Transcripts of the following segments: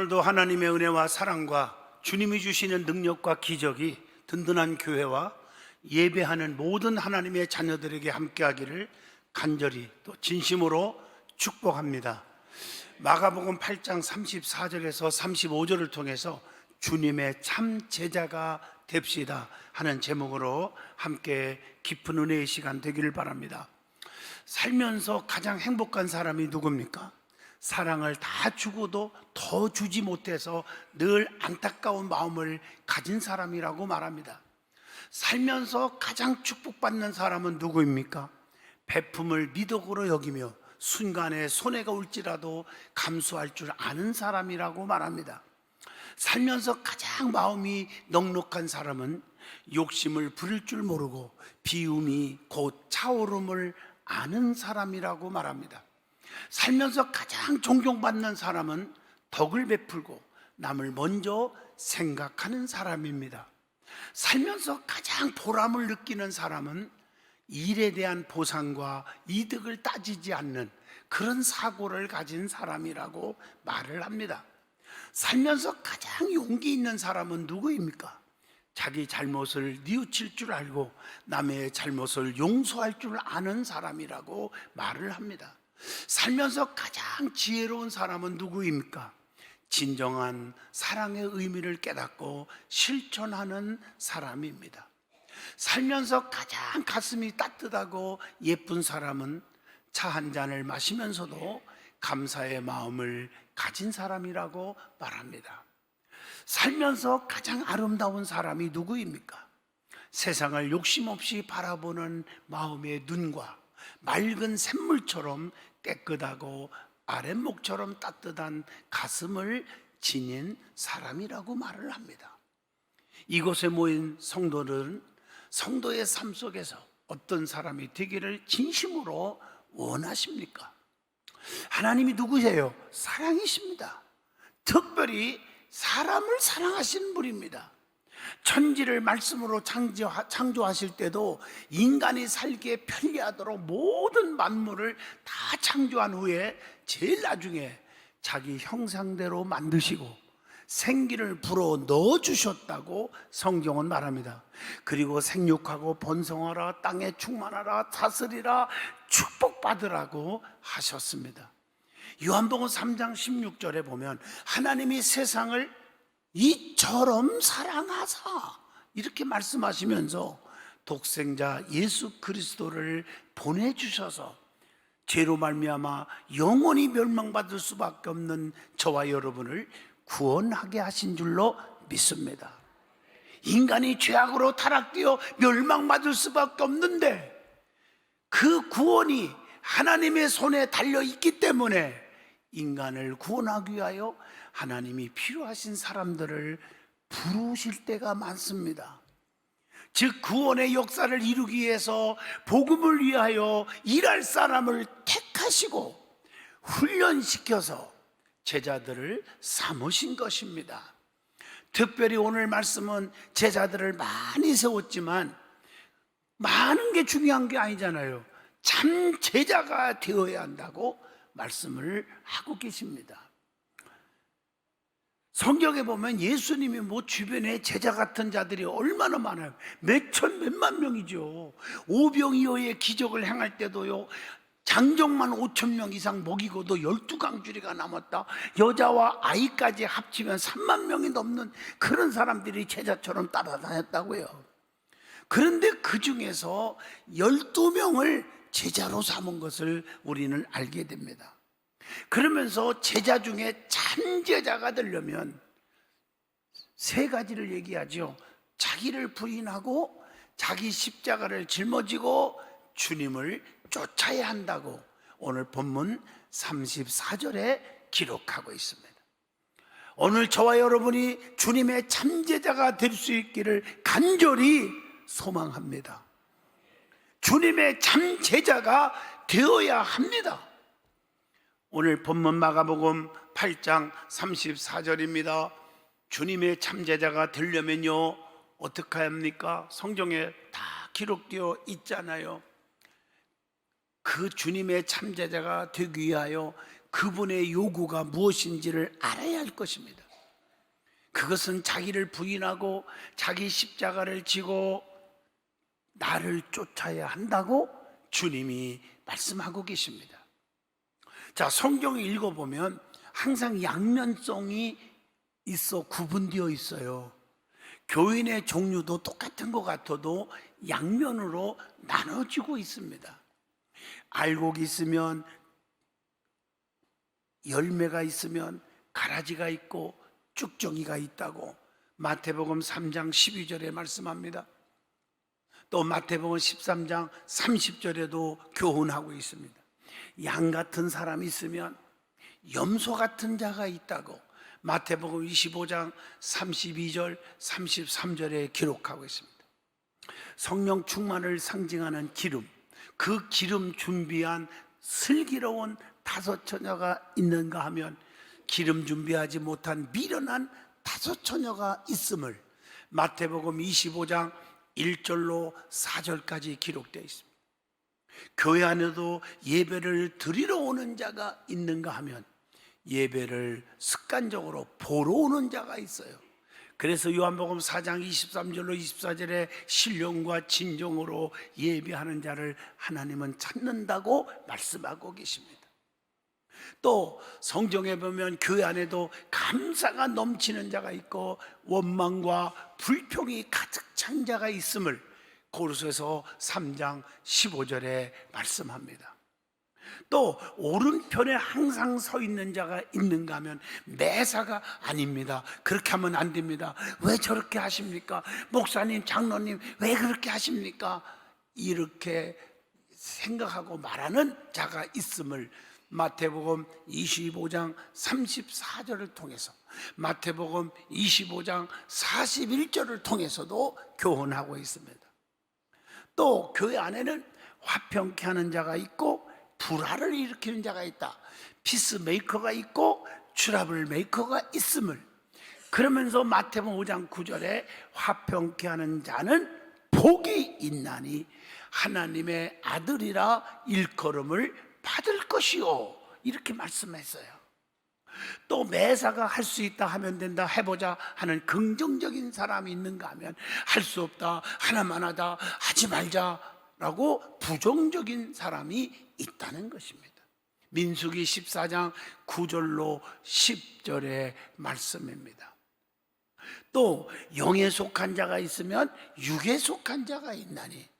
오늘도 하나님의 은혜와 사랑과 주님이 주시는 능력과 기적이 든든한 교회와 예배하는 모든 하나님의 자녀들에게 함께하기를 간절히 또 진심으로 축복합니다. 마가복음 8장 34절에서 35절을 통해서 주님의 참 제자가 됩시다 하는 제목으로 함께 깊은 은혜의 시간 되기를 바랍니다. 살면서 가장 행복한 사람이 누굽니까? 사랑을 다 주고도 더 주지 못해서 늘 안타까운 마음을 가진 사람이라고 말합니다. 살면서 가장 축복받는 사람은 누구입니까? 베품을 미덕으로 여기며 순간에 손해가 올지라도 감수할 줄 아는 사람이라고 말합니다. 살면서 가장 마음이 넉넉한 사람은 욕심을 부릴 줄 모르고 비움이 곧 차오름을 아는 사람이라고 말합니다. 살면서 가장 존경받는 사람은 덕을 베풀고 남을 먼저 생각하는 사람입니다. 살면서 가장 보람을 느끼는 사람은 일에 대한 보상과 이득을 따지지 않는 그런 사고를 가진 사람이라고 말을 합니다. 살면서 가장 용기 있는 사람은 누구입니까? 자기 잘못을 뉘우칠 줄 알고 남의 잘못을 용서할 줄 아는 사람이라고 말을 합니다. 살면서 가장 지혜로운 사람은 누구입니까? 진정한 사랑의 의미를 깨닫고 실천하는 사람입니다. 살면서 가장 가슴이 따뜻하고 예쁜 사람은 차 한 잔을 마시면서도 감사의 마음을 가진 사람이라고 말합니다. 살면서 가장 아름다운 사람이 누구입니까? 세상을 욕심 없이 바라보는 마음의 눈과 맑은 샘물처럼 깨끗하고 아랫목처럼 따뜻한 가슴을 지닌 사람이라고 말을 합니다. 이곳에 모인 성도들은 성도의 삶 속에서 어떤 사람이 되기를 진심으로 원하십니까? 하나님이 누구세요? 사랑이십니다. 특별히 사람을 사랑하시는 분입니다. 천지를 말씀으로 창조하실 때도 인간이 살기에 편리하도록 모든 만물을 다 창조한 후에 제일 나중에 자기 형상대로 만드시고 생기를 불어 넣어주셨다고 성경은 말합니다. 그리고 생육하고 번성하라, 땅에 충만하라, 다스리라, 축복받으라고 하셨습니다. 요한복음 3장 16절에 보면 하나님이 세상을 이처럼 사랑하사 이렇게 말씀하시면서 독생자 예수 그리스도를 보내주셔서 죄로 말미암아 영원히 멸망받을 수밖에 없는 저와 여러분을 구원하게 하신 줄로 믿습니다. 인간이 죄악으로 타락되어 멸망받을 수밖에 없는데 그 구원이 하나님의 손에 달려있기 때문에 인간을 구원하기 위하여 하나님이 필요하신 사람들을 부르실 때가 많습니다. 즉 구원의 역사를 이루기 위해서 복음을 위하여 일할 사람을 택하시고 훈련시켜서 제자들을 삼으신 것입니다. 특별히 오늘 말씀은 제자들을 많이 세웠지만 많은 게 중요한 게 아니잖아요. 참 제자가 되어야 한다고 말씀을 하고 계십니다. 성경에 보면 예수님이 주변에 제자 같은 자들이 얼마나 많아요. 몇천 몇만 명이죠. 오병이어의 기적을 행할 때도요, 장정만 5천 명 이상 먹이고도 12강줄이가 남았다. 여자와 아이까지 합치면 3만 명이 넘는 그런 사람들이 제자처럼 따라다녔다고요. 그런데 그 중에서 12명을 제자로 삼은 것을 우리는 알게 됩니다. 그러면서 제자 중에 참 제자가 되려면 세 가지를 얘기하죠. 자기를 부인하고 자기 십자가를 짊어지고 주님을 쫓아야 한다고 오늘 본문 34절에 기록하고 있습니다. 오늘 저와 여러분이 주님의 참 제자가 될 수 있기를 간절히 소망합니다. 주님의 참 제자가 되어야 합니다. 오늘 본문 마가복음 8장 34절입니다. 주님의 참제자가 되려면요 어떻게 합니까? 성경에 다 기록되어 있잖아요. 그 주님의 참제자가 되기 위하여 그분의 요구가 무엇인지를 알아야 할 것입니다. 그것은 자기를 부인하고 자기 십자가를 지고 나를 쫓아야 한다고 주님이 말씀하고 계십니다. 자, 성경을 읽어보면 항상 양면성이 있어 구분되어 있어요. 교인의 종류도 똑같은 것 같아도 양면으로 나눠지고 있습니다. 알곡이 있으면, 열매가 있으면 가라지가 있고 쭉정이가 있다고 마태복음 3장 12절에 말씀합니다. 또 마태복음 13장 30절에도 교훈하고 있습니다. 양 같은 사람이 있으면 염소 같은 자가 있다고 마태복음 25장 32절 33절에 기록하고 있습니다. 성령 충만을 상징하는 기름, 그 기름 준비한 슬기로운 다섯 처녀가 있는가 하면 기름 준비하지 못한 미련한 다섯 처녀가 있음을 마태복음 25장 1절로 4절까지 기록되어 있습니다. 교회 안에도 예배를 드리러 오는 자가 있는가 하면 예배를 습관적으로 보러 오는 자가 있어요. 그래서 요한복음 4장 23절로 24절에 신령과 진정으로 예배하는 자를 하나님은 찾는다고 말씀하고 계십니다. 또 성경에 보면 교회 안에도 감사가 넘치는 자가 있고 원망과 불평이 가득 찬 자가 있음을 고린도서 3장 15절에 말씀합니다. 또 오른편에 항상 서 있는 자가 있는가 하면 매사가 아닙니다. 그렇게 하면 안 됩니다. 왜 저렇게 하십니까? 목사님, 장로님, 왜 그렇게 하십니까? 이렇게 생각하고 말하는 자가 있음을 마태복음 25장 34절을 통해서, 마태복음 25장 41절을 통해서도 교훈하고 있습니다. 또 교회 안에는 화평케 하는 자가 있고 불화를 일으키는 자가 있다. 피스메이커가 있고 트러블 메이커가 있음을, 그러면서 마태복음 5장 9절에 화평케 하는 자는 복이 있나니 하나님의 아들이라 일컬음을 받을 것이요, 이렇게 말씀했어요. 또 매사가 할 수 있다 하면 된다, 해보자 하는 긍정적인 사람이 있는가 하면 할 수 없다, 하나만 하자, 하지 말자라고 부정적인 사람이 있다는 것입니다. 민수기 14장 9절로 10절의 말씀입니다. 또 영에 속한 자가 있으면 육에 속한 자가 있나니,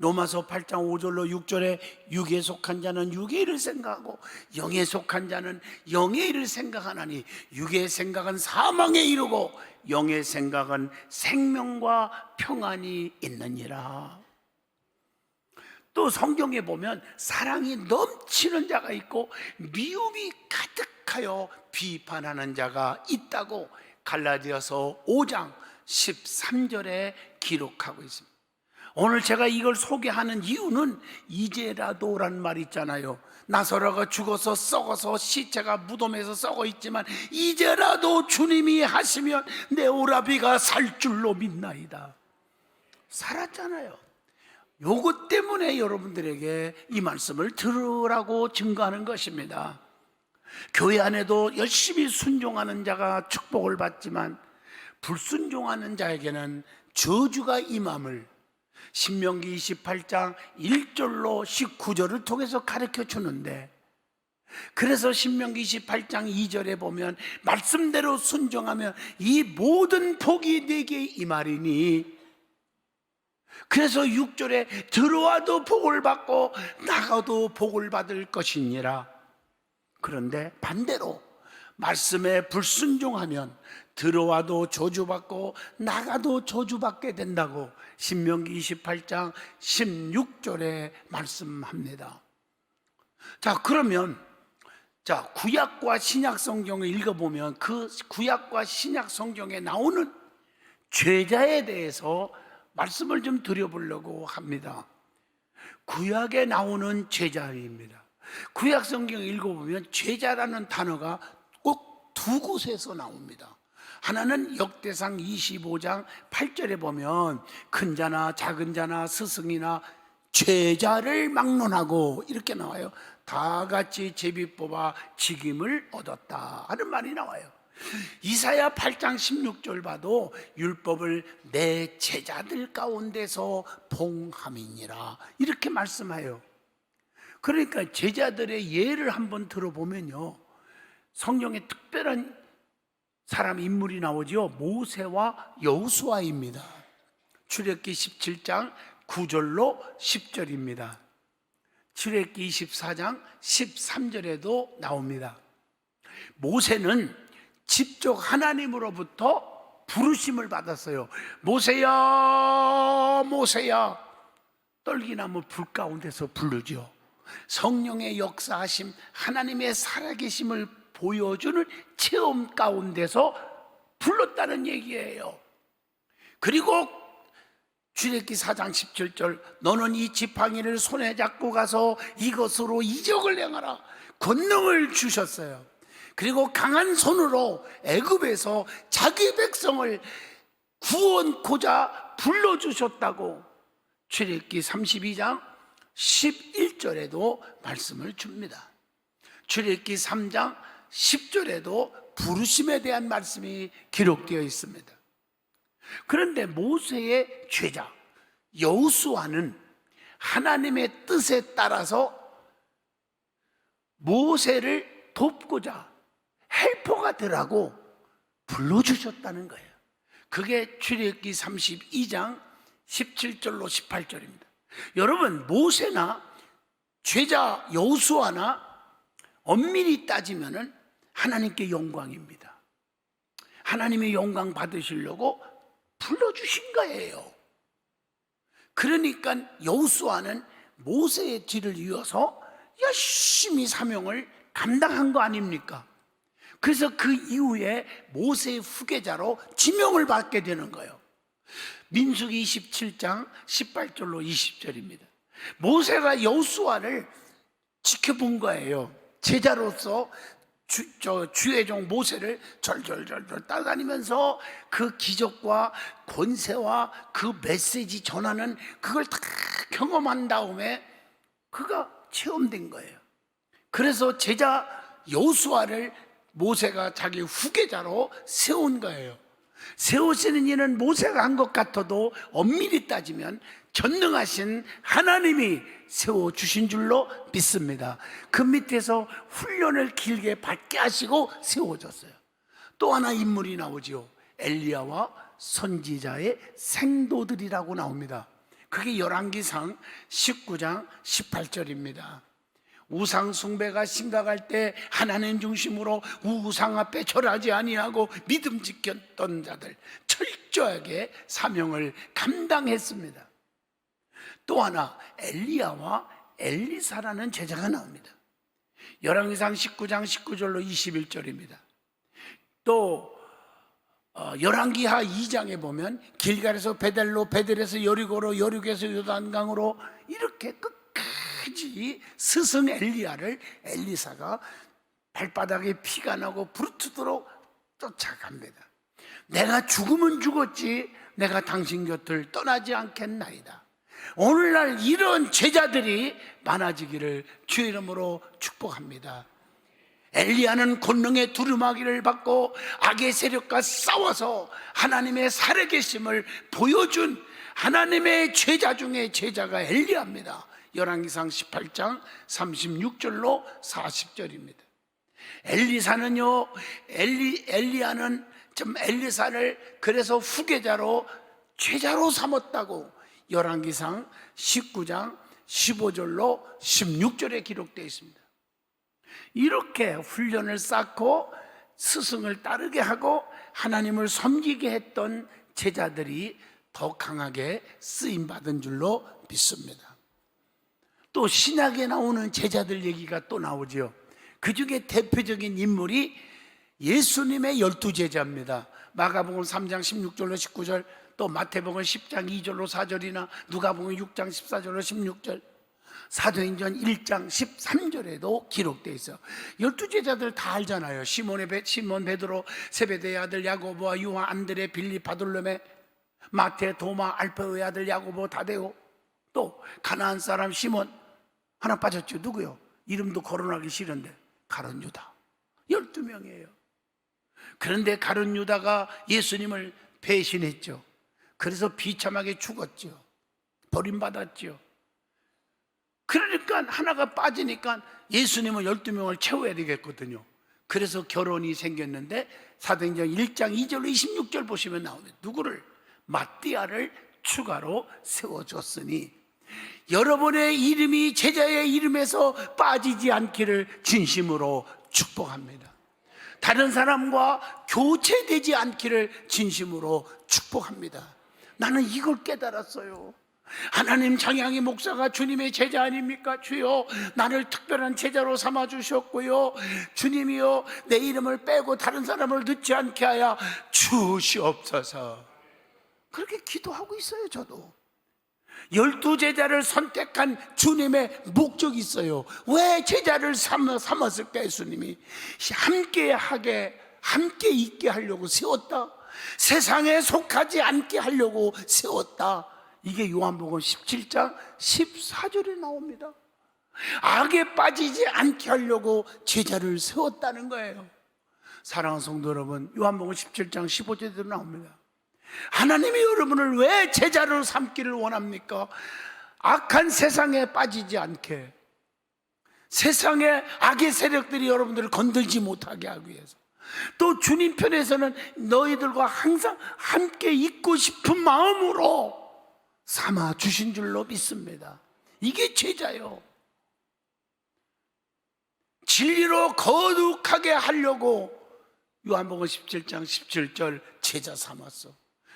로마서 8장 5절로 6절에 육에 속한 자는 육의 일을 생각하고 영에 속한 자는 영의 일을 생각하나니 육의 생각은 사망에 이르고 영의 생각은 생명과 평안이 있느니라. 또 성경에 보면 사랑이 넘치는 자가 있고 미움이 가득하여 비판하는 자가 있다고 갈라디아서 5장 13절에 기록하고 있습니다. 오늘 제가 이걸 소개하는 이유는 이제라도란 말 있잖아요. 나사로가 죽어서 썩어서 시체가 무덤에서 썩어 있지만 이제라도 주님이 하시면 내 오라비가 살 줄로 믿나이다. 살았잖아요. 요것 때문에 여러분들에게 이 말씀을 들으라고 증거하는 것입니다. 교회 안에도 열심히 순종하는 자가 축복을 받지만 불순종하는 자에게는 저주가 임함을 신명기 28장 1절로 19절을 통해서 가르쳐 주는데, 그래서 신명기 28장 2절에 보면 말씀대로 순종하면 이 모든 복이 내게 임하리니, 그래서 6절에 들어와도 복을 받고 나가도 복을 받을 것이니라. 그런데 반대로 말씀에 불순종하면 들어와도 저주받고 나가도 저주받게 된다고 신명기 28장 16절에 말씀합니다. 자, 그러면 구약과 신약 성경을 읽어보면 그 구약과 신약 성경에 나오는 죄자에 대해서 말씀을 좀 드려보려고 합니다. 구약에 나오는 죄자입니다. 구약 성경을 읽어보면 죄자라는 단어가 꼭 두 곳에서 나옵니다. 하나는 역대상 25장 8절에 보면 큰 자나 작은 자나 스승이나 죄자를 막론하고 이렇게 나와요. 다 같이 제비 뽑아 직임을 얻었다 하는 말이 나와요. 이사야 8장 16절 봐도 율법을 내 제자들 가운데서 봉함이니라 이렇게 말씀해요. 그러니까 제자들의 예를 한번 들어보면요, 성경에 특별한 사람 인물이 나오죠. 모세와 여호수아입니다. 출애굽기 17장 9절로 10절입니다. 출애굽기 24장 13절에도 나옵니다. 모세는 직접 하나님으로부터 부르심을 받았어요. 모세야, 모세야. 떨기나무 불 가운데서 부르죠. 성령의 역사하심, 하나님의 살아계심을 보여주는 체험 가운데서 불렀다는 얘기예요. 그리고 출애굽기 4장 17절, 너는 이 지팡이를 손에 잡고 가서 이것으로 이적을 행하라. 권능을 주셨어요. 그리고 강한 손으로 애굽에서 자기 백성을 구원코자 불러주셨다고 출애굽기 32장 11절에도 말씀을 줍니다. 출애굽기 3장 10절에도 부르심에 대한 말씀이 기록되어 있습니다. 그런데 모세의 제자 여호수아는 하나님의 뜻에 따라서 모세를 돕고자 헬퍼가 되라고 불러주셨다는 거예요. 그게 출애굽기 32장 17절로 18절입니다. 여러분, 모세나 제자 여호수아나 엄밀히 따지면은 하나님께 영광입니다. 하나님의 영광 받으시려고 불러주신 거예요. 그러니까 여호수아는 모세의 뒤를 이어서 열심히 사명을 감당한 거 아닙니까? 그래서 그 이후에 모세의 후계자로 지명을 받게 되는 거예요. 민수기 27장 18절로 20절입니다. 모세가 여호수아를 지켜본 거예요. 제자로서 주의 종 모세를 절절절절 따라다니면서 그 기적과 권세와 그 메시지 전하는 그걸 다 경험한 다음에 그가 체험된 거예요. 그래서 제자 여호수아를 모세가 자기 후계자로 세운 거예요. 세우시는 일은 모세가 한 것 같아도 엄밀히 따지면 전능하신 하나님이 세워주신 줄로 믿습니다. 그 밑에서 훈련을 길게 받게 하시고 세워졌어요. 또 하나 인물이 나오죠. 엘리야와 선지자의 생도들이라고 나옵니다. 그게 열왕기상 19장 18절입니다. 우상 숭배가 심각할 때 하나님 중심으로 우상 앞에 절하지 아니하고 믿음 지켰던 자들 철저하게 사명을 감당했습니다. 또 하나 엘리야와 엘리사라는 제자가 나옵니다. 열왕기상 19장 19절로 21절입니다. 또 열왕기하 2장에 보면 길갈에서 베델로, 베델에서 여리고로, 여리고에서 요단강으로 이렇게 끝까지 스승 엘리야를 엘리사가 발바닥에 피가 나고 부르트도록 쫓아갑니다. 내가 죽으면 죽었지 내가 당신 곁을 떠나지 않겠나이다. 오늘날 이런 제자들이 많아지기를 주의 이름으로 축복합니다. 엘리야는 권능의 두루마기를 받고 악의 세력과 싸워서 하나님의 살아계심을 보여준 하나님의 제자 중에 제자가 엘리야입니다. 열왕기상 18장 36절로 40절입니다. 엘리사는요, 엘리야는 엘리사를 그래서 후계자로 제자로 삼았다고 열왕기상 19장 15절로 16절에 기록되어 있습니다. 이렇게 훈련을 쌓고 스승을 따르게 하고 하나님을 섬기게 했던 제자들이 더 강하게 쓰임받은 줄로 믿습니다. 또 신약에 나오는 제자들 얘기가 또 나오죠. 그 중에 대표적인 인물이 예수님의 12제자입니다. 마가복음 3장 16절로 19절, 또 마태복음 10장 2절로 4절이나 누가복음 6장 14절로 16절, 사도행전 1장 13절에도 기록되어 있어요. 12제자들 다 알잖아요. 시몬 베드로, 세베대의 아들 야고보와 요한, 안드레, 빌립, 바돌로메, 마태, 도마, 알페오의 아들 야고보, 다데오, 또 가나안 사람 시몬, 하나 빠졌죠. 누구요? 이름도 거론하기 싫은데 가룟 유다 12명이에요. 그런데 가룟 유다가 예수님을 배신했죠. 그래서 비참하게 죽었죠. 버림받았죠. 그러니까 하나가 빠지니까 예수님은 12명을 채워야 되겠거든요. 그래서 결혼이 생겼는데 사도행전 1장 2절로 26절 보시면 나옵니다. 누구를? 마띠아를 추가로 세워줬으니 여러분의 이름이 제자의 이름에서 빠지지 않기를 진심으로 축복합니다. 다른 사람과 교체되지 않기를 진심으로 축복합니다. 나는 이걸 깨달았어요. 하나님, 장양희 목사가 주님의 제자 아닙니까? 주여, 나를 특별한 제자로 삼아 주셨고요, 주님이여, 내 이름을 빼고 다른 사람을 넣지 않게 하여 주시옵소서. 그렇게 기도하고 있어요. 저도 12제자를 선택한 주님의 목적이 있어요. 왜 제자를 삼았을까? 예수님이 함께 있게 하려고 세웠다. 세상에 속하지 않게 하려고 세웠다. 이게 요한복음 17장 14절에 나옵니다. 악에 빠지지 않게 하려고 제자를 세웠다는 거예요. 사랑하는 성도 여러분, 요한복음 17장 15절에도 나옵니다. 하나님이 여러분을 왜 제자로 삼기를 원합니까? 악한 세상에 빠지지 않게, 세상의 악의 세력들이 여러분들을 건들지 못하게 하기 위해서, 또 주님 편에서는 너희들과 항상 함께 있고 싶은 마음으로 삼아 주신 줄로 믿습니다. 이게 제자요. 진리로 거룩하게 하려고 요한복음 17장 17절 제자 삼았어.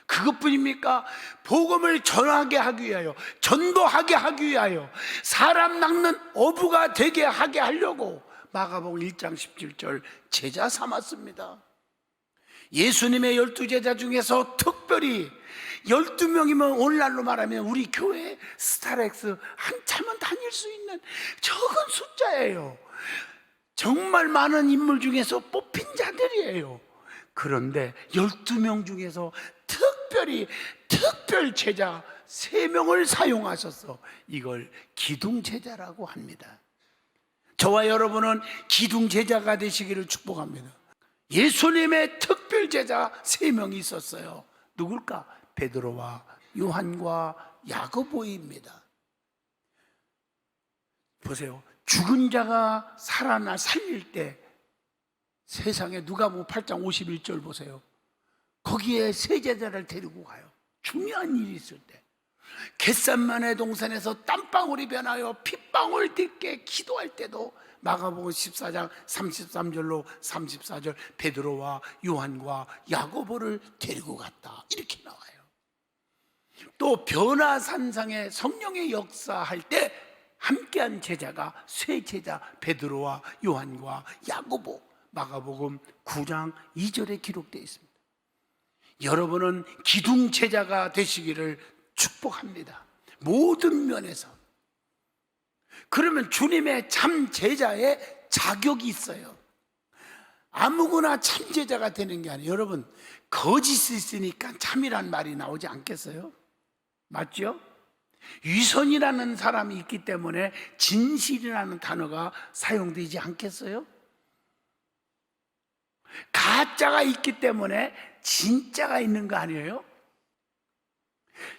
그것뿐입니까? 복음을 전하게 하기 위하여, 전도하게 하기 위하여, 사람 낚는 어부가 되게 하게 하려고 마가복음 1장 17절 제자 삼았습니다. 예수님의 12제자 중에서 특별히 12명이면 오늘날로 말하면 우리 교회 스타렉스 한참은 다닐 수 있는 적은 숫자예요. 정말 많은 인물 중에서 뽑힌 자들이에요. 그런데 12명 중에서 특별히 특별 제자 3명을 사용하셔서 이걸 기둥 제자라고 합니다. 저와 여러분은 기둥 제자가 되시기를 축복합니다. 예수님의 특별 제자 3명이 있었어요. 누굴까? 베드로와 요한과 야고보입니다. 보세요. 죽은 자가 살릴 때 세상에 누가복음 8장 51절 보세요. 거기에 세 제자를 데리고 가요. 중요한 일이 있을 때, 겟셋마네 동산에서 땀방울이 변하여 핏방울 딛게 기도할 때도 마가복음 14장 33절로 34절 베드로와 요한과 야고보를 데리고 갔다, 이렇게 나와요. 또 변화산상에 성령의 역사할 때 함께한 제자가 세 제자 베드로와 요한과 야고보, 마가복음 9장 2절에 기록되어 있습니다. 여러분은 기둥 제자가 되시기를 축복합니다. 모든 면에서. 그러면 주님의 참 제자의 자격이 있어요. 아무거나 참 제자가 되는 게 아니에요. 여러분, 거짓이 있으니까 참이란 말이 나오지 않겠어요? 맞죠? 위선이라는 사람이 있기 때문에 진실이라는 단어가 사용되지 않겠어요? 가짜가 있기 때문에 진짜가 있는 거 아니에요?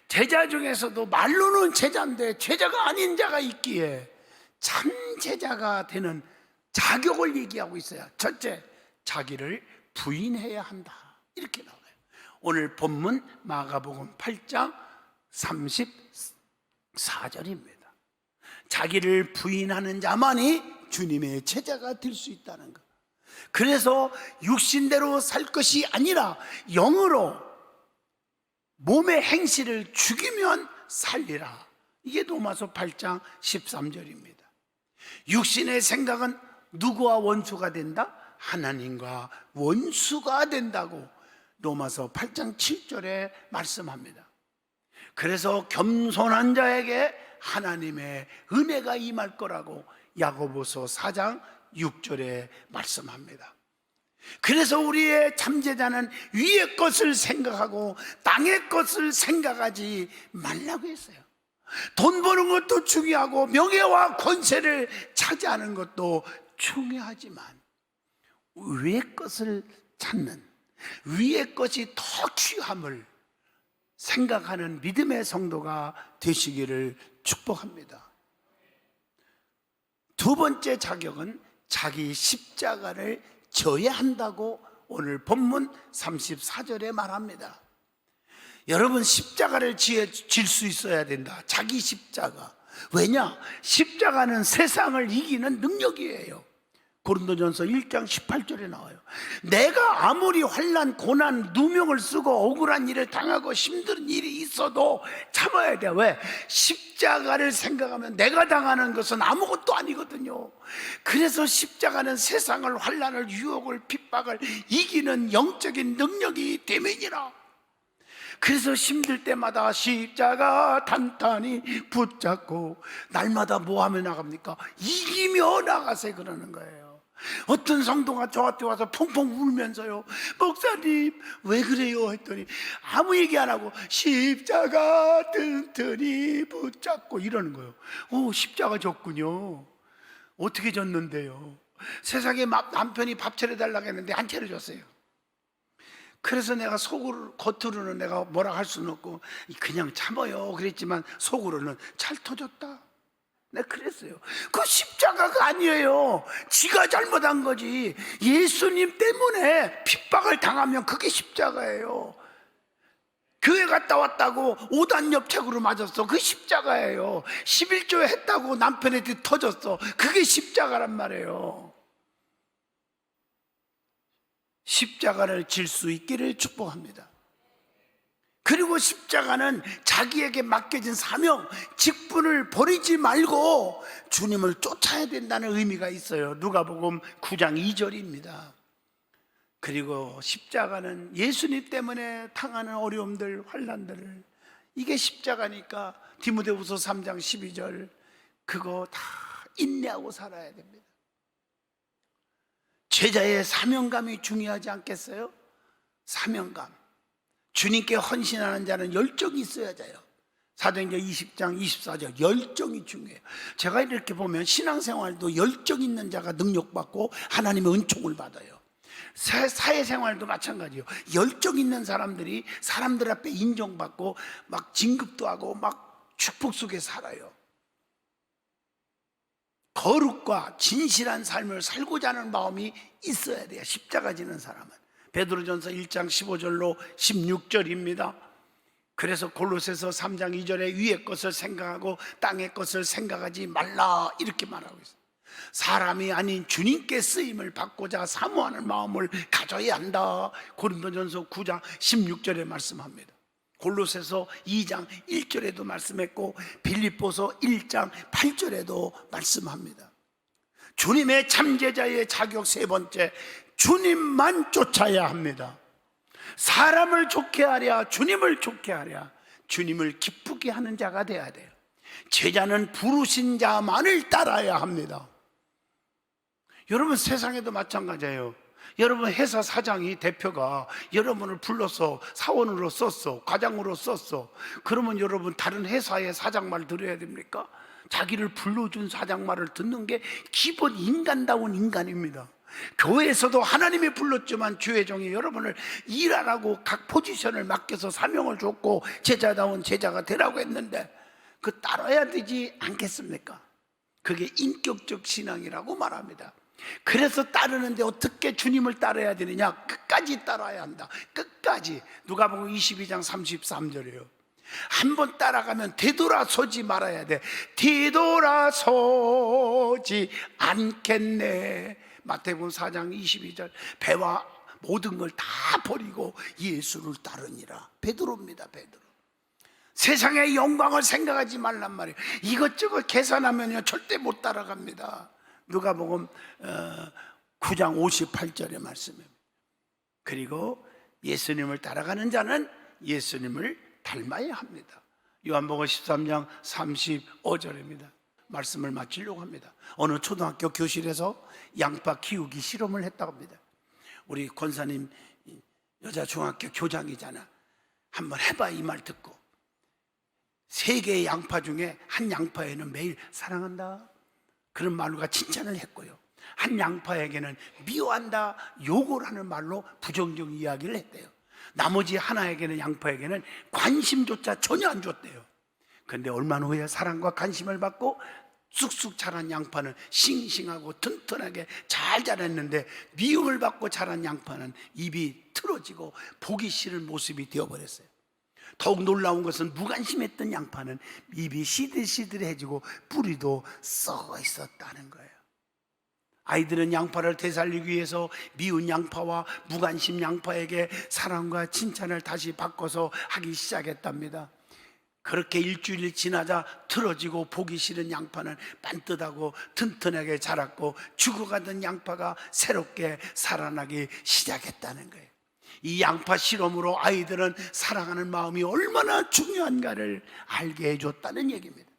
제자 중에서도 말로는 제자인데 제자가 아닌 자가 있기에 참 제자가 되는 자격을 얘기하고 있어요. 첫째, 자기를 부인해야 한다, 이렇게 나와요. 오늘 본문 마가복음 8장 34절입니다. 자기를 부인하는 자만이 주님의 제자가 될 수 있다는 것. 그래서 육신대로 살 것이 아니라 영으로 몸의 행실을 죽이면 살리라. 이게 로마서 8장 13절입니다. 육신의 생각은 누구와 원수가 된다? 하나님과 원수가 된다고 로마서 8장 7절에 말씀합니다. 그래서 겸손한 자에게 하나님의 은혜가 임할 거라고 야고보서 4장 6절에 말씀합니다. 그래서 우리의 참제자는 위의 것을 생각하고 땅의 것을 생각하지 말라고 했어요. 돈 버는 것도 중요하고 명예와 권세를 차지하는 것도 중요하지만 위의 것을 찾는, 위의 것이 더 귀함을 생각하는 믿음의 성도가 되시기를 축복합니다. 두 번째 자격은 자기 십자가를 져야 한다고 오늘 본문 34절에 말합니다. 여러분, 십자가를 질 수 있어야 된다. 자기 십자가. 왜냐? 십자가는 세상을 이기는 능력이에요. 고린도전서 1장 18절에 나와요. 내가 아무리 환난, 고난, 누명을 쓰고 억울한 일을 당하고 힘든 일이 있어도 참아야 돼. 왜? 십자가를 생각하면 내가 당하는 것은 아무것도 아니거든요. 그래서 십자가는 세상을, 환난을, 유혹을, 핍박을 이기는 영적인 능력이 되면이라. 그래서 힘들 때마다 십자가 단단히 붙잡고 날마다 뭐 하며 나갑니까? 이기며 나가세 그러는 거예요. 어떤 성도가 저한테 와서 펑펑 울면서요, 목사님 왜 그래요? 했더니 아무 얘기 안 하고 십자가 튼튼히 붙잡고 이러는 거예요. 오, 십자가 졌군요. 어떻게 졌는데요? 세상에 남편이 밥 차려달라고 했는데 안 차려줬어요. 그래서 내가 겉으로는 내가 뭐라 할 수는 없고 그냥 참아요 그랬지만 속으로는 잘 터졌다, 내가 그랬어요. 그 십자가가 아니에요. 지가 잘못한 거지. 예수님 때문에 핍박을 당하면 그게 십자가예요. 교회 갔다 왔다고 오단협책으로 맞았어, 그 십자가예요. 11조 했다고 남편한테 터졌어, 그게 십자가란 말이에요. 십자가를 질 수 있기를 축복합니다. 그리고 십자가는 자기에게 맡겨진 사명, 직분을 버리지 말고 주님을 쫓아야 된다는 의미가 있어요. 누가복음 9장 2절입니다. 그리고 십자가는 예수님 때문에 당하는 어려움들, 환난들을, 이게 십자가니까 디모데후서 3장 12절, 그거 다 인내하고 살아야 됩니다. 제자의 사명감이 중요하지 않겠어요? 사명감. 주님께 헌신하는 자는 열정이 있어야 돼요. 사도행전 20장 24절, 열정이 중요해요. 제가 이렇게 보면 신앙생활도 열정 있는 자가 능력받고 하나님의 은총을 받아요. 사회생활도 마찬가지예요. 열정 있는 사람들이 사람들 앞에 인정받고 막 진급도 하고 막 축복 속에 살아요. 거룩과 진실한 삶을 살고자 하는 마음이 있어야 돼요. 십자가 지는 사람은. 베드로전서 1장 15절로 16절입니다. 그래서 골로새서 3장 2절에 위의 것을 생각하고 땅의 것을 생각하지 말라 이렇게 말하고 있어요. 사람이 아닌 주님께 쓰임을 받고자 사모하는 마음을 가져야 한다. 고린도전서 9장 16절에 말씀합니다. 골로새서 2장 1절에도 말씀했고 빌립보서 1장 8절에도 말씀합니다. 주님의 참제자의 자격 세 번째, 주님만 쫓아야 합니다. 사람을 좋게 하랴, 주님을 좋게 하랴, 주님을 기쁘게 하는 자가 돼야 돼요. 제자는 부르신 자만을 따라야 합니다. 여러분, 세상에도 마찬가지예요. 여러분, 회사 사장이, 대표가 여러분을 불러서 사원으로 썼어, 과장으로 썼어. 그러면 여러분 다른 회사의 사장 말 들어야 됩니까? 자기를 불러준 사장 말을 듣는 게 기본 인간다운 인간입니다. 교회에서도 하나님이 불렀지만 주회종이 여러분을 일하라고 각 포지션을 맡겨서 사명을 줬고 제자다운 제자가 되라고 했는데 그 따라야 되지 않겠습니까? 그게 인격적 신앙이라고 말합니다. 그래서 따르는데 어떻게 주님을 따라야 되느냐? 끝까지 따라야 한다. 끝까지. 누가복음 22장 33절이에요. 한번 따라가면 되돌아서지 말아야 돼. 되돌아서지 않겠네. 마태복음 4장 22절, 배와 모든 걸 다 버리고 예수를 따르니라. 베드로입니다. 베드로. 세상의 영광을 생각하지 말란 말이에요. 이것저것 계산하면요 절대 못 따라갑니다. 누가복음 9장 58절의 말씀입니다. 그리고 예수님을 따라가는 자는 예수님을 닮아야 합니다. 요한복음 13장 35절입니다. 말씀을 마치려고 합니다. 어느 초등학교 교실에서 양파 키우기 실험을 했다고 합니다. 우리 권사님 여자 중학교 교장이잖아. 한번 해봐 이 말 듣고 3개의 양파 중에 한 양파에는 매일 사랑한다, 그런 말로가 칭찬을 했고요. 한 양파에게는 미워한다, 욕을 하는 말로 부정적 이야기를 했대요. 나머지 하나에게는, 양파에게는 관심조차 전혀 안 줬대요. 그런데 얼마 후에 사랑과 관심을 받고 쑥쑥 자란 양파는 싱싱하고 튼튼하게 잘 자랐는데, 미움을 받고 자란 양파는 입이 틀어지고 보기 싫은 모습이 되어버렸어요. 더욱 놀라운 것은 무관심했던 양파는 입이 시들시들해지고 뿌리도 썩어 있었다는 거예요. 아이들은 양파를 되살리기 위해서 미운 양파와 무관심 양파에게 사랑과 칭찬을 다시 바꿔서 하기 시작했답니다. 그렇게 일주일 지나자 틀어지고 보기 싫은 양파는 반듯하고 튼튼하게 자랐고, 죽어가던 양파가 새롭게 살아나기 시작했다는 거예요. 이 양파 실험으로 아이들은 사랑하는 마음이 얼마나 중요한가를 알게 해줬다는 얘기입니다.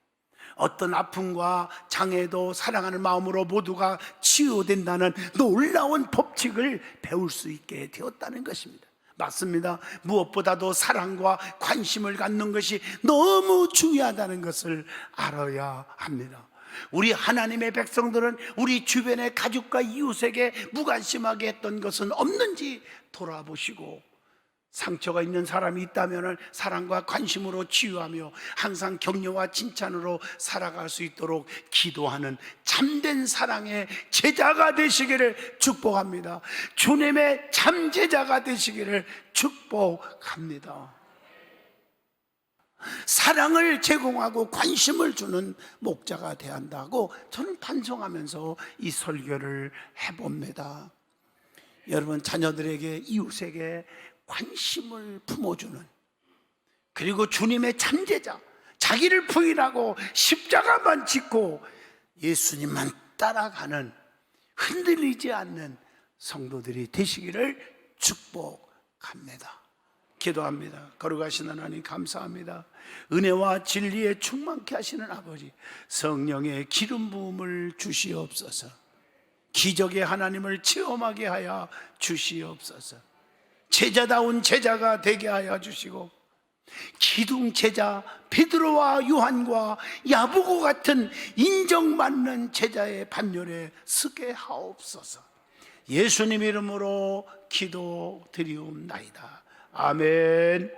어떤 아픔과 장애도 사랑하는 마음으로 모두가 치유된다는 놀라운 법칙을 배울 수 있게 되었다는 것입니다. 맞습니다. 무엇보다도 사랑과 관심을 갖는 것이 너무 중요하다는 것을 알아야 합니다. 우리 하나님의 백성들은 우리 주변의 가족과 이웃에게 무관심하게 했던 것은 없는지 돌아보시고, 상처가 있는 사람이 있다면 사랑과 관심으로 치유하며 항상 격려와 칭찬으로 살아갈 수 있도록 기도하는 참된 사랑의 제자가 되시기를 축복합니다. 주님의 참 제자가 되시기를 축복합니다. 사랑을 제공하고 관심을 주는 목자가 되어야 한다고 저는 반성하면서 이 설교를 해봅니다. 여러분, 자녀들에게, 이웃에게 관심을 품어주는, 그리고 주님의 참제자, 자기를 부인하고 십자가만 짓고 예수님만 따라가는, 흔들리지 않는 성도들이 되시기를 축복합니다. 기도합니다. 거룩하신 하나님, 감사합니다. 은혜와 진리에 충만케 하시는 아버지, 성령의 기름 부음을 주시옵소서. 기적의 하나님을 체험하게 하여 주시옵소서. 제자다운 제자가 되게 하여 주시고, 기둥 제자 베드로와 요한과 야고보 같은 인정받는 제자의 반열에 서게 하옵소서. 예수님 이름으로 기도드리옵나이다. 아멘.